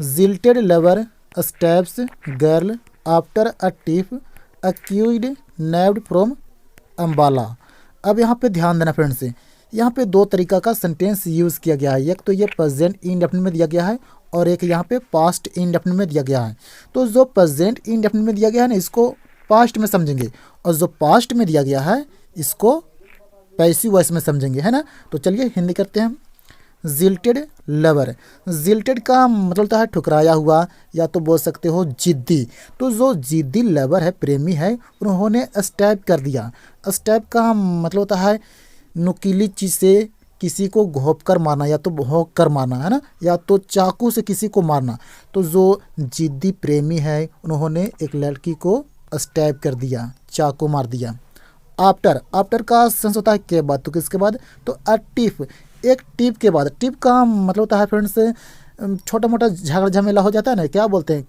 Jilted lover stabs girl after a tiff accused nabbed from Ambala. अब यहाँ पे ध्यान देना फ्रेंड्स, यहाँ पे दो तरीका का सेंटेंस यूज़ किया गया है। एक तो ये प्रेजेंट इंडेफिनिट में दिया गया है और एक यहाँ पे पास्ट इंडेफिनिट में दिया गया है। तो जो प्रेजेंट इंडेफिनिट में दिया गया है ना, इसको पास्ट में समझेंगे, और जो पास्ट में दिया गया है इसको पैसिव वॉइस में समझेंगे, है ना। तो चलिए हिंदी करते हैं। जिल्टेड लवर, जिल्टेड का मतलब होता है ठुकराया हुआ, या तो बोल सकते हो जिद्दी। तो जो जिद्दी लवर है, प्रेमी है, उन्होंने स्टैब कर दिया। स्टैब का मतलब होता है नुकीली चीज़ से किसी को घोंप कर मारना, या तो भोंक कर मारना, है ना, या तो चाकू से किसी को मारना। तो जो जिद्दी प्रेमी है उन्होंने एक लड़की को स्टैब कर दिया, चाकू मार दिया। आफ्टर, आफ्टर का सेंस होता है के बाद, तो किसके बाद, तो अ टिफ, एक टिप के बाद। टिप का मतलब होता है फ्रेंड्स छोटा मोटा झगड़ा झमेला हो जाता है ना, क्या बोलते हैं,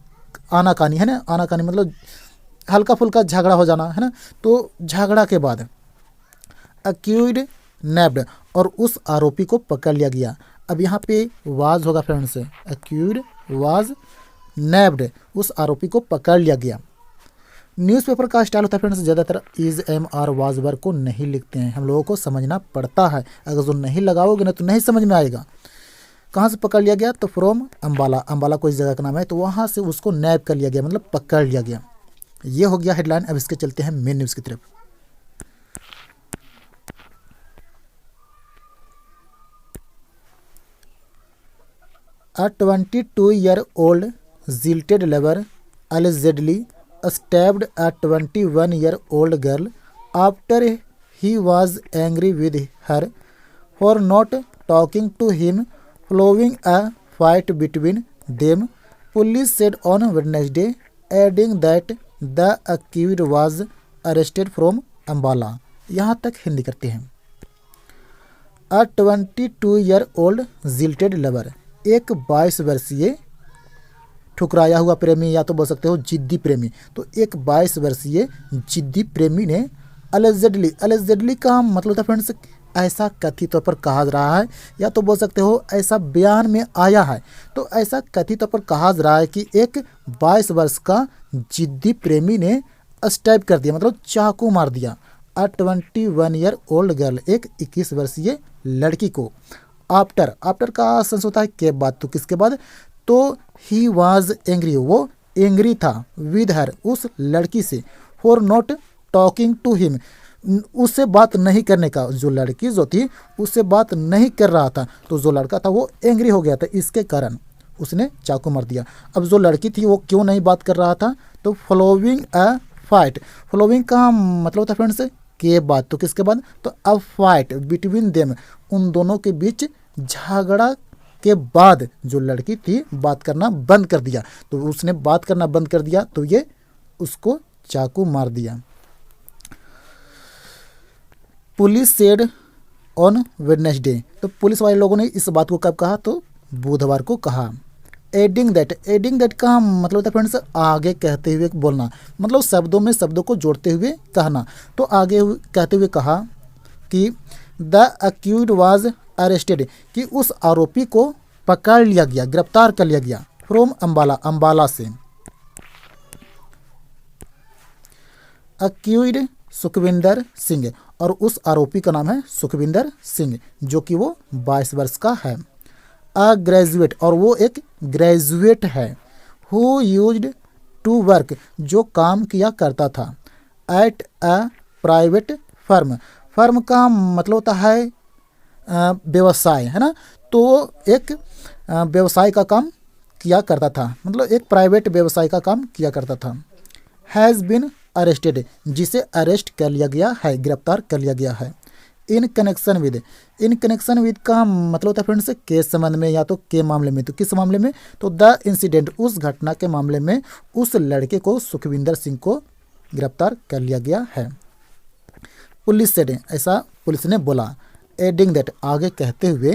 आनाकानी, है ना। आनाकानी मतलब हल्का फुल्का झगड़ा हो जाना, है ना। तो झगड़ा के बाद अक्यूज्ड नैब्ड, और उस आरोपी को पकड़ लिया गया। अब यहाँ पे वाज होगा फ्रेंड्स, अक्यूज्ड वाज नैब्ड, उस आरोपी को पकड़ लिया गया। न्यूज़पेपर का स्टाइल होता है फ्रेंड्स, ज़्यादातर is am are was word को नहीं लिखते हैं, हम लोगों को समझना पड़ता है। अगर जो नहीं लगाओगे ना तो नहीं समझ में आएगा। कहाँ से पकड़ लिया गया, तो फ्रॉम अम्बाला, अम्बाला कोई जगह का नाम है, तो वहाँ से उसको नैब कर लिया गया, मतलब पकड़ लिया गया। ये हो गया हेडलाइन। अब इसके चलते हैं मेन न्यूज़ की तरफ। A 22-year-old jilted lover allegedly stabbed a 21-year-old girl after he was angry with her for not talking to him following a fight between them, police said on Wednesday, adding that the accused was arrested from Ambala। यहाँ तक हिंदी करते हैं। A 22-year-old jilted lover, एक 22 वर्षीय ठुकराया हुआ प्रेमी, या तो बोल सकते हो जिद्दी प्रेमी। तो एक 22 वर्षीय जिद्दी प्रेमी ने अलेजेडली, अलेजेडली का मतलब होता है फ्रेंड्स ऐसा कथित तौर पर कहा जा रहा है, या तो बोल सकते हो ऐसा बयान में आया है। तो ऐसा कथित तौर पर कहा जा रहा है कि एक 22 वर्ष का जिद्दी प्रेमी ने स्टैब कर दिया, मतलब चाकू मार दिया, अ 21-year-old गर्ल, एक 21 वर्षीय लड़की को। आफ्टर, आफ्टर का सेंस होता है के बाद, तो किसके बाद, तो ही वॉज एंग्री, वो एंग्री था, विद हर, उस लड़की से, for not talking to him, उससे बात नहीं करने का, जो लड़की जो थी उससे बात नहीं कर रहा था, तो जो लड़का था वो एंग्री हो गया था, इसके कारण उसने चाकू मार दिया। अब जो लड़की थी वो क्यों नहीं बात कर रहा था, तो फॉलोइंग अ फाइट, फॉलोइंग का मतलब होता है फ्रेंड्स के बाद, तो किसके बाद, तो अ फाइट बिटवीन देम, उन दोनों के बीच झगड़ा के बाद जो लड़की थी बात करना बंद कर दिया, तो उसने बात करना बंद कर दिया, तो ये उसको चाकू मार दिया। पुलिस सेड ऑन वेडनेसडे, तो पुलिस वाले लोगों ने इस बात को कब कहा, तो बुधवार को कहा। एडिंग दैट, एडिंग दैट का मतलब होता है फ्रेंड्स आगे कहते हुए बोलना, मतलब शब्दों में शब्दों को जोड़ते हुए कहना। तो आगे कहते हुए कहा कि द अक्यूज्ड वाज अरेस्टेड, कि उस आरोपी को पकड़ लिया गया, गिरफ्तार कर लिया गया, फ्रॉम अम्बाला, अम्बाला से। अक्यूज्ड सुखविंदर सिंह, और उस आरोपी का नाम है सुखविंदर सिंह, जो कि वो 22 वर्ष का है। अ ग्रेजुएट, और वो एक ग्रेजुएट है। हु यूज्ड टू वर्क, जो काम किया करता था। At a private firm, firm का मतलब होता है व्यवसाय, है ना। तो एक व्यवसाय का काम किया करता था, मतलब एक प्राइवेट व्यवसाय का काम किया करता था। हैज़ बीन अरेस्टेड, जिसे अरेस्ट कर लिया गया है, गिरफ्तार कर लिया गया है। In connection with, in connection with का मतलब होता है फ्रेंड्स के संबंध में, या तो के मामले में, तो किस मामले में, तो द इंसिडेंट, उस घटना के मामले में उस लड़के को, सुखविंदर सिंह को गिरफ्तार कर लिया गया है। पुलिस सेड, ऐसा पुलिस ने बोला। एडिंग दैट, आगे कहते हुए,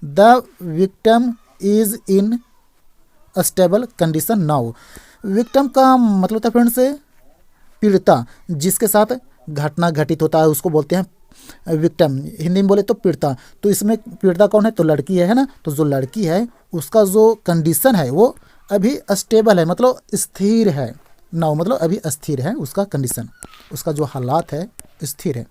the victim is in stable condition now, victim का मतलब होता है फ्रेंड्स पीड़िता, जिसके साथ घटना घटित होता है उसको बोलते हैं विक्टिम, हिंदी में बोले तो पीड़िता। तो इसमें पीड़िता कौन है? तो लड़की है ना। तो जो लड़की है उसका जो कंडीशन है वो अभी स्टेबल है, मतलब स्थिर है। नाउ मतलब अभी अस्थिर है उसका कंडीशन, उसका जो हालात है स्थिर है।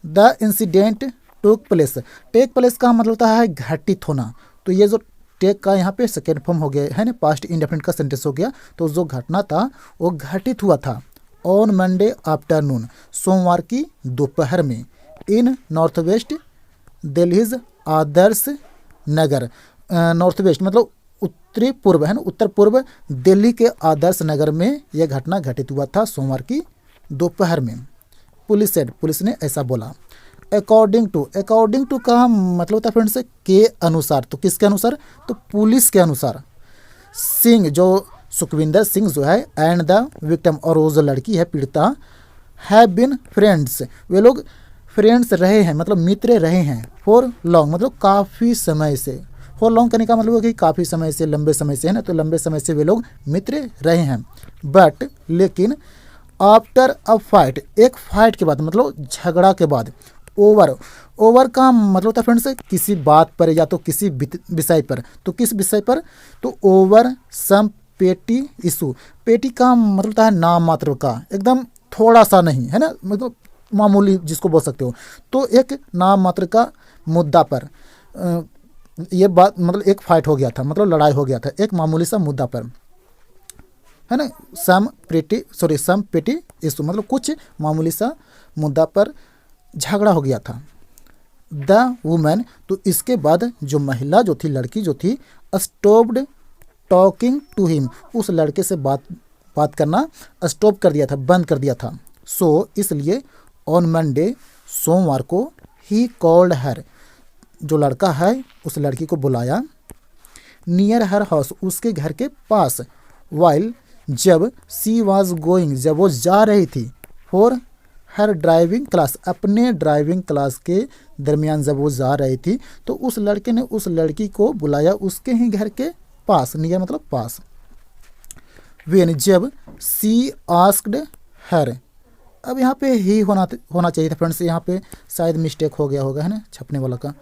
The incident took place, take place का मतलब होता है घटित होना। तो ये जो टेक का यहाँ पे सेकेंड फॉर्म हो गया है ना, पास्ट इंडेफिनिट का सेंटेंस हो गया। तो जो घटना था वो घटित हुआ था ऑन मंडे आफ्टरनून, सोमवार की दोपहर में, इन north west Delhi's Adarsh Nagar. North west मतलब उत्तरी पूर्व है ना, उत्तर पूर्व दिल्ली के आदर्श नगर में यह घटना घटित हुआ था सोमवार की दोपहर में। पुलिस सेड, पुलिस ने ऐसा बोला। अकॉर्डिंग टू का मतलब होता है फ्रेंड्स के अनुसार। तो किसके अनुसार? तो पुलिस के अनुसार। सिंह जो सुखविंदर सिंह जो है एंड द विक्टिम, और वो जो लड़की है पीड़िता, हैव बिन फ्रेंड्स, वे लोग फ्रेंड्स रहे हैं मतलब मित्र रहे हैं, फॉर लॉन्ग मतलब काफ़ी समय से। फॉर लॉन्ग करने का मतलब है कि काफ़ी समय से, लंबे समय से है ना। तो लंबे समय से वे लोग मित्र रहे हैं। बट लेकिन आफ्टर अ फाइट, एक फाइट के बाद मतलब झगड़ा के बाद, ओवर का मतलब होता है फ्रेंड्स किसी बात पर या तो किसी विषय पर। तो किस विषय पर? तो ओवर सम पेटी इशू। पेटी का मतलब होता है नाम मात्र का, एकदम थोड़ा सा नहीं है ना, मतलब मामूली जिसको बोल सकते हो। तो एक नाम मात्र का मुद्दा पर ये बात मतलब एक फाइट हो गया था, मतलब लड़ाई हो गया था एक मामूली सा मुद्दा पर, है ना। सम पेटी इशू मतलब कुछ मामूली सा मुद्दा पर झगड़ा हो गया था। द वुमेन, तो इसके बाद जो महिला जो थी, लड़की जो थी, स्टॉप्ड टॉकिंग टू हिम, उस लड़के से बात करना स्टॉप कर दिया था, बंद कर दिया था। सो इसलिए ऑन मंडे, सोमवार को, ही कॉल्ड हर, जो लड़का है उस लड़की को बुलाया, नियर हर हाउस, उसके घर के पास, वाइल, जब सी वॉज गोइंग, जब वो जा रही थी, फॉर हर ड्राइविंग क्लास, अपने ड्राइविंग क्लास के दरमियान जब वो जा रही थी, तो उस लड़के ने उस लड़की को बुलाया उसके ही घर के पास, नियर मतलब पास। वेन, जब सी आस्क्ड हर, अब यहाँ पे ही होना चाहिए था फ्रेंड्स, यहाँ पे शायद मिस्टेक हो गया होगा है ना छपने वाला का।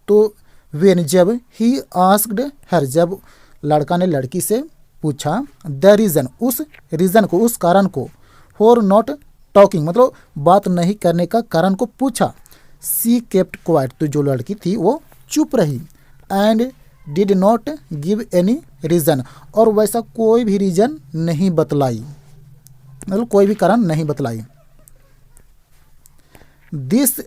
तो वेन, जब ही आस्क्ड हर, जब लड़का ने लड़की से पूछा, द रीज़न, उस रीज़न को, उस कारण को, फॉर नॉट टॉकिंग मतलब बात नहीं करने का कारण को पूछा, सी केप्ट क्वाइट, तो जो लड़की थी वो चुप रही, and did not give any reason, और वैसा कोई भी रीज़न नहीं बतलाई, मतलब कोई भी कारण नहीं बतलाई। दिस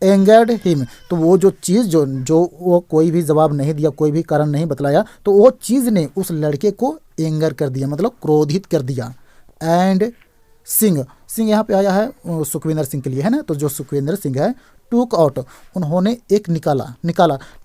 एंगर्ड हिम, तो वो जो चीज़ जो वो कोई भी जवाब नहीं दिया, कोई भी कारण नहीं बतलाया, तो वो चीज़ ने उस लड़के को एंगर कर दिया, मतलब क्रोधित कर दिया। एंड सिंह यहाँ पे आया है सुखविंदर सिंह के लिए है ना। तो जो सुखविंदर सिंह है, टूक आउट, उन्होंने एक निकाला।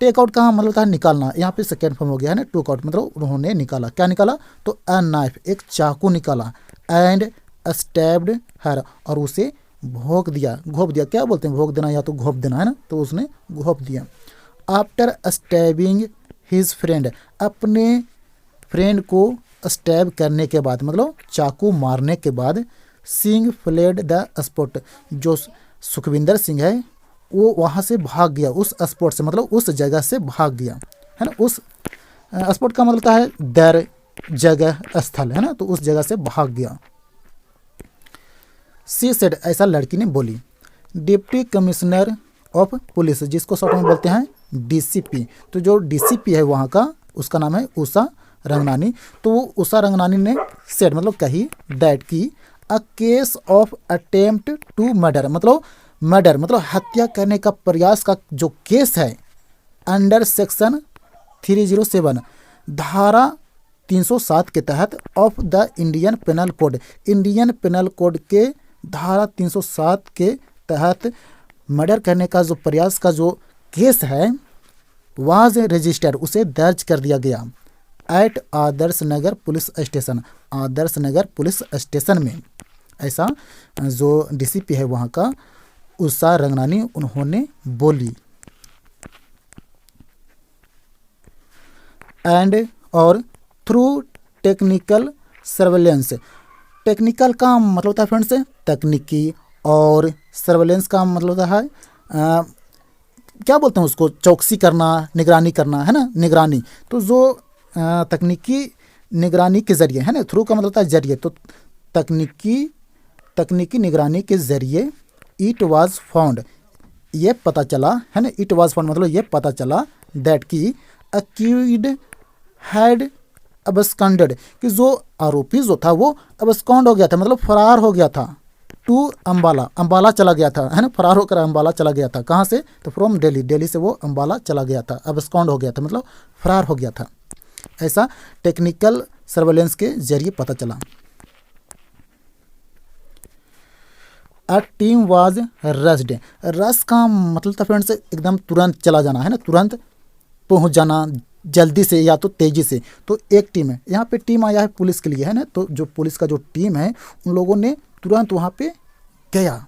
टेक आउट का मतलब होता है निकालना, यहाँ पे सेकेंड फॉर्म हो गया है ना। टूक आउट मतलब उन्होंने निकाला, क्या निकाला? तो अ नाइफ, एक चाकू निकाला, एंड स्टैब्ड हर, और उसे घोंप दिया। क्या बोलते हैं घोंप देना या तो घोंप देना है ना, तो उसने घोंप दिया। आफ्टर स्टैबिंग हिज फ्रेंड, अपने फ्रेंड को स्टैब करने के बाद मतलब चाकू मारने के बाद, सिंह फ्लेड द स्पॉट, जो सुखविंदर सिंह है वो वहाँ से भाग गया, उस स्पॉट से मतलब उस जगह से भाग गया है ना। उस स्पॉट का मतलब होता है दर, जगह, स्थल है ना, तो उस जगह से भाग गया। सी सेड, ऐसा लड़की ने बोली। डिप्टी कमिश्नर ऑफ पुलिस, जिसको शॉर्ट में बोलते हैं डीसीपी, तो जो डीसीपी है वहाँ का उसका नाम है उषा रंगनानी। तो वो उषा रंगनानी ने सेड मतलब कही, दैट की a case of attempt to murder, मतलब हत्या करने का प्रयास का जो केस है, अंडर सेक्शन 307, धारा 307 के तहत, of the Indian penal code, Indian penal code के धारा 307 के तहत मर्डर करने का जो प्रयास का जो केस है, वाज रजिस्टर्ड, उसे दर्ज कर दिया गया, eight Adarsh Nagar police station, Adarsh Nagar police station में। ऐसा जो डीसीपी है वहाँ का उषा रंगनानी उन्होंने बोली। एंड और थ्रू टेक्निकल सर्वेलेंस, टेक्निकल का मतलब होता है फ्रेंड्स तकनीकी और सर्वेलेंस का मतलब है क्या बोलते हैं उसको, चौकसी करना, निगरानी करना, है ना, निगरानी। तो जो तकनीकी निगरानी के ज़रिए, है ना, थ्रू का मतलब होता है जरिए, तो तकनीकी निगरानी के ज़रिए इट वाज फाउंड, ये पता चला, है ना, इट वाज फाउंड मतलब ये पता चला दैट की अक्यूज्ड हैड अबस्कॉन्डेड, कि जो आरोपी जो था वो अबस्कॉन्ड हो गया था, मतलब फरार हो गया था, टू अम्बाला, अम्बाला चला गया था, है ना, फरार होकर अम्बाला चला गया था। कहाँ से? तो फ्रॉम दिल्ली, दिल्ली से वो अम्बाला चला गया था, अबस्कॉन्ड हो गया था मतलब फरार हो गया था। ऐसा टेक्निकल सर्वेलेंस के जरिए पता चला। अ टीम वाज रस्ड, रस का मतलब था फ्रेंड्स एकदम तुरंत चला जाना, है ना, तुरंत पहुंच जाना, जल्दी से या तो तेजी से। तो एक टीम है, यहाँ पे टीम आया है पुलिस के लिए, है ना, तो जो पुलिस का जो टीम है उन लोगों ने तुरंत वहाँ पे गया।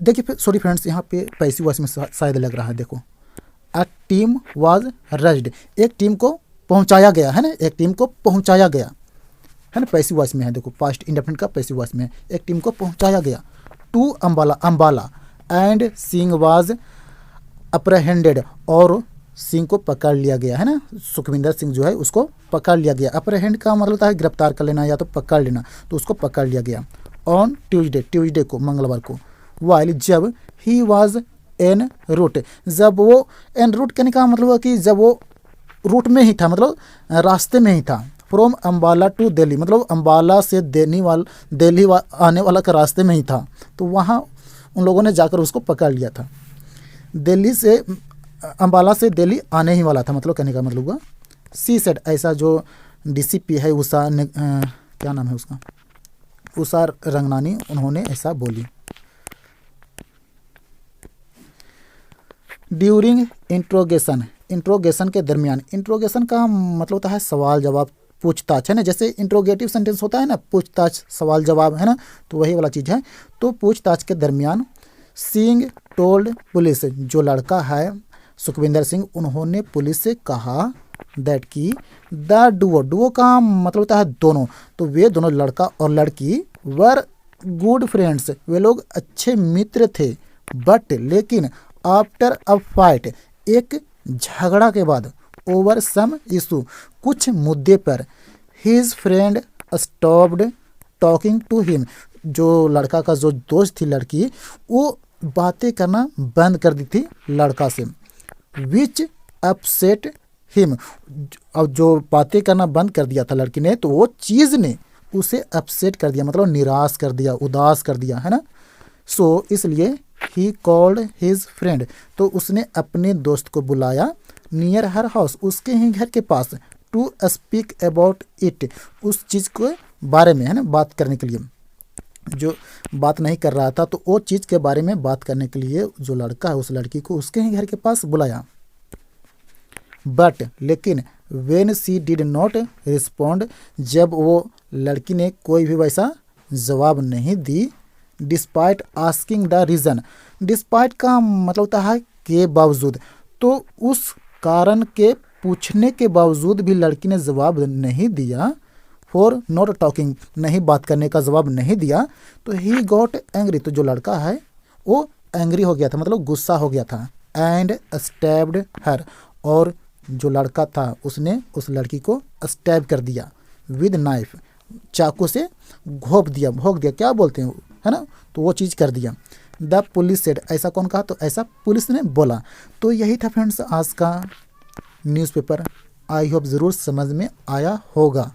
देखिए सॉरी फ्रेंड्स, यहाँ पे पैसिव वॉइस में शायद लग रहा है, देखो, अ टीम वाज रस्ड, एक टीम को पहुँचाया गया, है ना, एक टीम को पहुँचाया गया, है ना, पैसिव वॉइस में है, देखो पास्ट इंडेफिनिट का पैसिव वॉइस में है, एक टीम को पहुँचाया गया to Ambala, Ambala, and Singh was apprehended, और सिंह को पकड़ लिया गया, है ना, सुखविंदर सिंह जो है उसको पकड़ लिया गया। अप्रहेंड का मतलब होता है गिरफ्तार कर लेना या तो पकड़ लेना, तो उसको पकड़ लिया गया ऑन ट्यूसडे, ट्यूसडे को, मंगलवार को, वाइल जब ही वाज एन रूट, जब वो एन रूट कहने का मतलब है कि जब वो रूट में ही था, मतलब रास्ते में ही था, फ्रॉम अम्बाला टू दिल्ली, मतलब अम्बाला से दिल्ली आने वाला का रास्ते में ही था, तो वहाँ उन लोगों ने जाकर उसको पकड़ लिया था। दिल्ली से अम्बाला से दिल्ली आने ही वाला था, मतलब कहने का मतलब हुआ। सी सेड, ऐसा जो डीसीपी है उषा क्या नाम है उसका, उषा रंगनानी, उन्होंने ऐसा बोली। ड्यूरिंग इंट्रोगेशन, इंट्रोगेशन के दरमियान, इंट्रोगेशन का मतलब होता है सवाल जवाब, पूछताछ, है ना, जैसे इंट्रोगेटिव सेंटेंस होता है ना, पूछताछ सवाल जवाब, है ना, तो वही वाला चीज़ है। तो पूछताछ के दरमियान सिंह टोल्ड पुलिस, जो लड़का है सुखविंदर सिंह, उन्होंने पुलिस से कहा दैट की द डुओ, डुओ का मतलब होता है दोनों, तो वे दोनों लड़का और लड़की वर गुड फ्रेंड्स, वे लोग अच्छे मित्र थे, बट लेकिन आफ्टर अ फाइट, एक झगड़ा के बाद, ओवर सम इशू, कुछ मुद्दे पर, his friend stopped talking to him, जो लड़का का जो दोस्त थी लड़की, वो बातें करना बंद कर दी थी लड़का से, विच अपसेट हिम, अब जो बातें करना बंद कर दिया था लड़की ने, तो वो चीज़ ने उसे अपसेट कर दिया, मतलब निराश कर दिया, उदास कर दिया, है ना। सो इसलिए ही कॉल्ड हिज फ्रेंड, तो उसने अपने दोस्त को बुलाया, नियर हर हाउस, उसके ही घर के पास, टू स्पीक अबाउट इट, उस चीज़ के बारे में, है ना, बात करने के लिए। जो बात नहीं कर रहा था तो वो चीज़ के बारे में बात करने के लिए जो लड़का है उस लड़की को उसके ही घर के पास बुलाया। बट लेकिन when she did not respond, जब वो लड़की ने कोई भी वैसा जवाब नहीं दी, despite asking the reason, despite का मतलब होता है के बावजूद, तो उस कारण के पूछने के बावजूद भी लड़की ने जवाब नहीं दिया, फॉर नॉट टॉकिंग, नहीं बात करने का जवाब नहीं दिया, तो ही गॉट एंग्री, तो जो लड़का है वो एंग्री हो गया था, मतलब गुस्सा हो गया था, एंड स्टैब्ड हर, और जो लड़का था उसने उस लड़की को स्टैब कर दिया, विद नाइफ, चाकू से घोंप दिया, भोंक दिया, क्या बोलते हैं, है ना, तो वो चीज़ कर दिया। द पुलिस सेड, ऐसा कौन कहा, तो ऐसा पुलिस ने बोला। तो यही था फ्रेंड्स आज का न्यूज़पेपर, आई होप ज़रूर समझ में आया होगा।